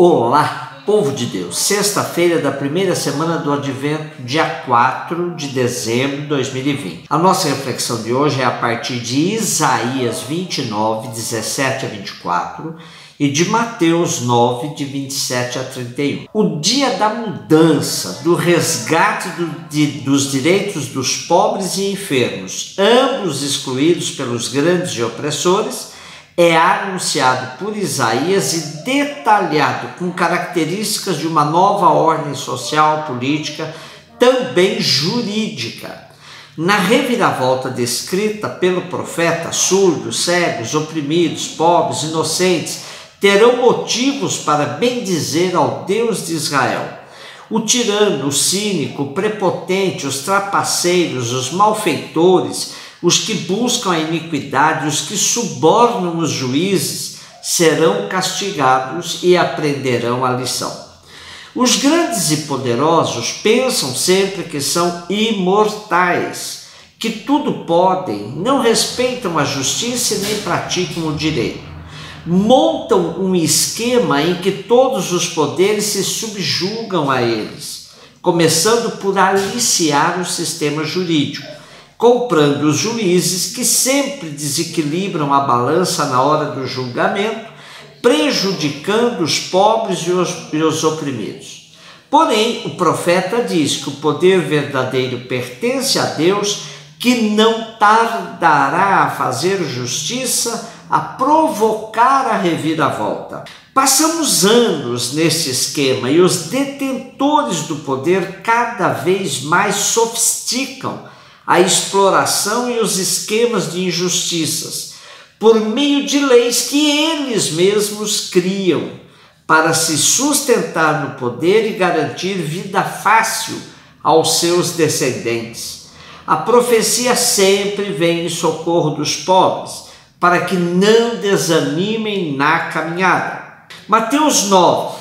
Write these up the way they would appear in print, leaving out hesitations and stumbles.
Olá, povo de Deus! Sexta-feira da primeira semana do Advento, dia 4 de dezembro de 2020. A nossa reflexão de hoje é a partir de Isaías 29, 17 a 24 e de Mateus 9, de 27 a 31. O dia da mudança, do resgate dos direitos dos pobres e enfermos, ambos excluídos pelos grandes e opressores, é anunciado por Isaías e detalhado com características de uma nova ordem social, política, também jurídica. Na reviravolta descrita pelo profeta, surdos, cegos, oprimidos, pobres, inocentes, terão motivos para bendizer ao Deus de Israel. O tirano, o cínico, o prepotente, os trapaceiros, os malfeitores, os que buscam a iniquidade, os que subornam os juízes, serão castigados e aprenderão a lição. Os grandes e poderosos pensam sempre que são imortais, que tudo podem, não respeitam a justiça e nem praticam o direito. Montam um esquema em que todos os poderes se subjugam a eles, começando por aliciar o sistema jurídico, comprando os juízes que sempre desequilibram a balança na hora do julgamento, prejudicando os pobres e os oprimidos. Porém, o profeta diz que o poder verdadeiro pertence a Deus, que não tardará a fazer justiça, a provocar a reviravolta. Passamos anos nesse esquema e os detentores do poder cada vez mais sofisticam a exploração e os esquemas de injustiças, por meio de leis que eles mesmos criam, para se sustentar no poder e garantir vida fácil aos seus descendentes. A profecia sempre vem em socorro dos pobres, para que não desanimem na caminhada. Mateus 9,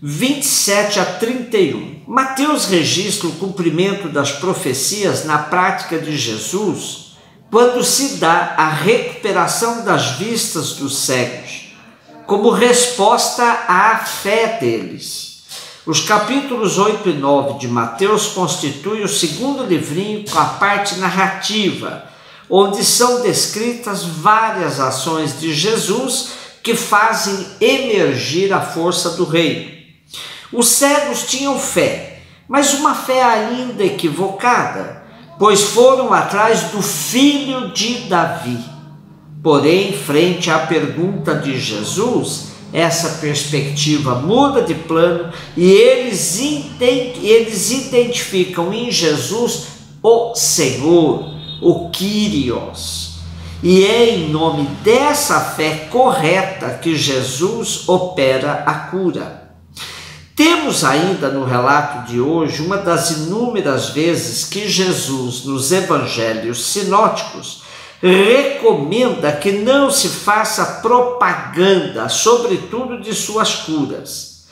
27 a 31. Mateus registra o cumprimento das profecias na prática de Jesus, quando se dá a recuperação das vistas dos cegos, como resposta à fé deles. Os capítulos 8 e 9 de Mateus constituem o segundo livrinho com a parte narrativa, onde são descritas várias ações de Jesus que fazem emergir a força do reino. Os cegos tinham fé, mas uma fé ainda equivocada, pois foram atrás do filho de Davi. Porém, frente à pergunta de Jesus, essa perspectiva muda de plano e eles identificam em Jesus o Senhor, o Kyrios. E é em nome dessa fé correta que Jesus opera a cura. Temos ainda no relato de hoje uma das inúmeras vezes que Jesus, nos evangelhos sinóticos, recomenda que não se faça propaganda, sobretudo de suas curas.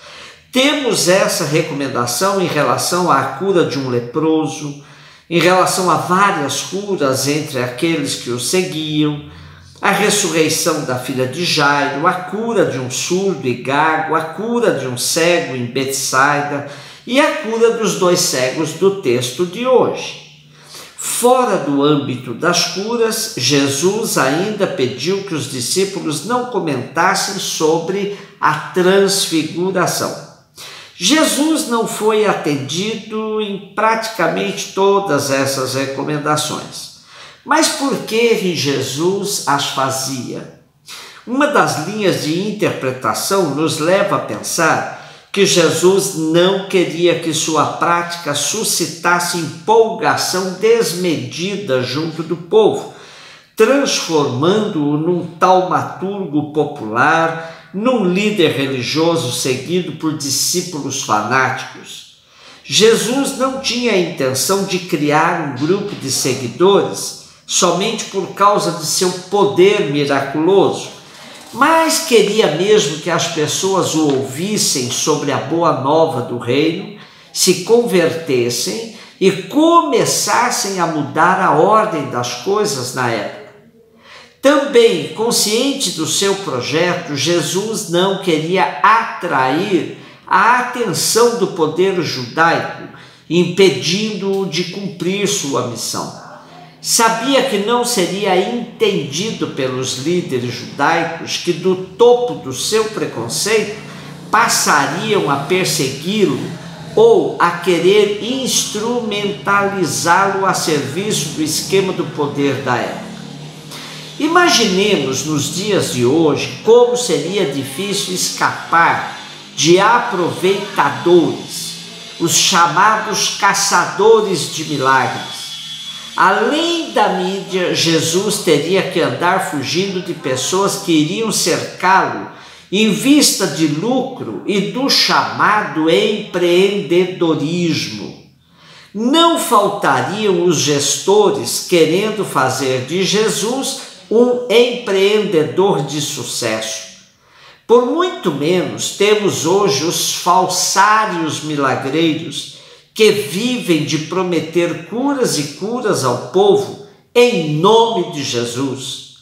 Temos essa recomendação em relação à cura de um leproso, em relação a várias curas entre aqueles que o seguiam, a ressurreição da filha de Jairo, a cura de um surdo e gago, a cura de um cego em Betsaida e a cura dos 2 cegos do texto de hoje. Fora do âmbito das curas, Jesus ainda pediu que os discípulos não comentassem sobre a transfiguração. Jesus não foi atendido em praticamente todas essas recomendações. Mas por que Jesus as fazia? Uma das linhas de interpretação nos leva a pensar que Jesus não queria que sua prática suscitasse empolgação desmedida junto do povo, transformando-o num taumaturgo popular, num líder religioso seguido por discípulos fanáticos. Jesus não tinha a intenção de criar um grupo de seguidores somente por causa de seu poder miraculoso, mas queria mesmo que as pessoas o ouvissem sobre a boa nova do reino, se convertessem e começassem a mudar a ordem das coisas na época. Também, consciente do seu projeto, Jesus não queria atrair a atenção do poder judaico, impedindo-o de cumprir sua missão. Sabia que não seria entendido pelos líderes judaicos que do topo do seu preconceito passariam a persegui-lo ou a querer instrumentalizá-lo a serviço do esquema do poder da época. Imaginemos nos dias de hoje como seria difícil escapar de aproveitadores, os chamados caçadores de milagres. Além da mídia, Jesus teria que andar fugindo de pessoas que iriam cercá-lo em vista de lucro e do chamado empreendedorismo. Não faltariam os gestores querendo fazer de Jesus um empreendedor de sucesso. Por muito menos temos hoje os falsários milagreiros que vivem de prometer curas e curas ao povo em nome de Jesus.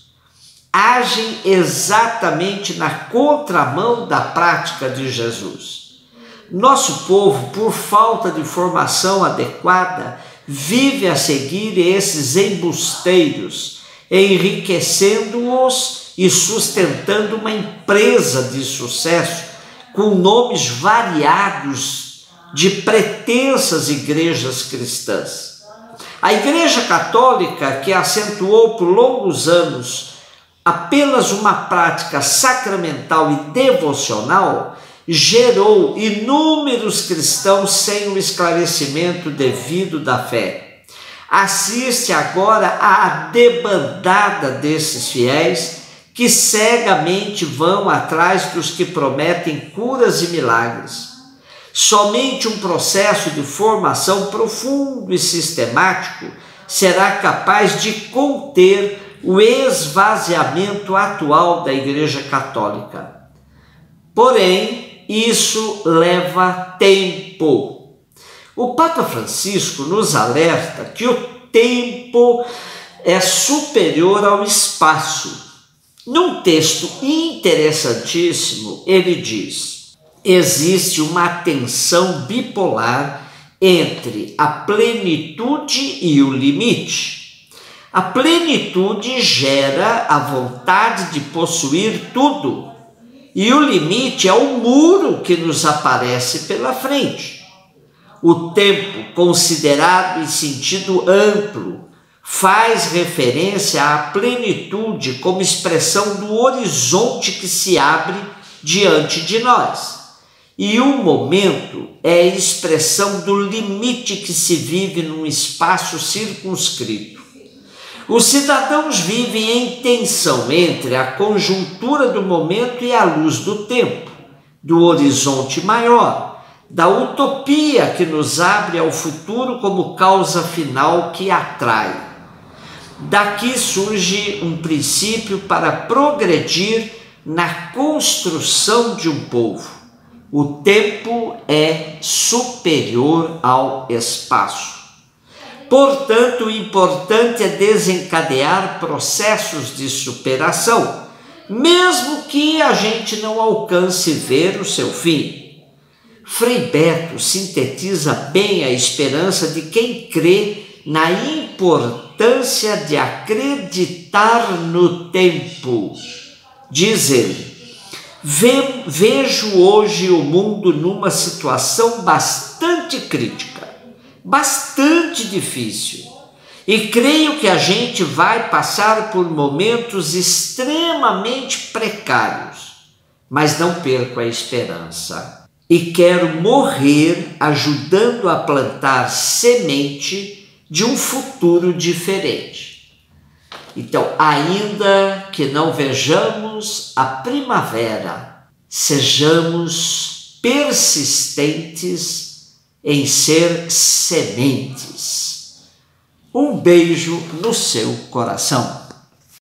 Agem exatamente na contramão da prática de Jesus. Nosso povo, por falta de formação adequada, vive a seguir esses embusteiros, enriquecendo-os e sustentando uma empresa de sucesso com nomes variados de pretensas igrejas cristãs. A Igreja Católica, que acentuou por longos anos apenas uma prática sacramental e devocional, gerou inúmeros cristãos sem o esclarecimento devido da fé. Assiste agora à debandada desses fiéis que cegamente vão atrás dos que prometem curas e milagres. Somente um processo de formação profundo e sistemático será capaz de conter o esvaziamento atual da Igreja Católica. Porém, isso leva tempo. O Papa Francisco nos alerta que o tempo é superior ao espaço. Num texto interessantíssimo, ele diz: existe uma tensão bipolar entre a plenitude e o limite. A plenitude gera a vontade de possuir tudo, e o limite é o muro que nos aparece pela frente. O tempo, considerado em sentido amplo, faz referência à plenitude como expressão do horizonte que se abre diante de nós. E o momento é a expressão do limite que se vive num espaço circunscrito. Os cidadãos vivem em tensão entre a conjuntura do momento e a luz do tempo, do horizonte maior, da utopia que nos abre ao futuro como causa final que atrai. Daqui surge um princípio para progredir na construção de um povo. O tempo é superior ao espaço. Portanto, o importante é desencadear processos de superação, mesmo que a gente não alcance ver o seu fim. Frei Beto sintetiza bem a esperança de quem crê na importância de acreditar no tempo. Diz ele: vejo hoje o mundo numa situação bastante crítica, bastante difícil, e creio que a gente vai passar por momentos extremamente precários, mas não perco a esperança e quero morrer ajudando a plantar semente de um futuro diferente. Então, ainda que não vejamos a primavera, sejamos persistentes em ser sementes. Um beijo no seu coração.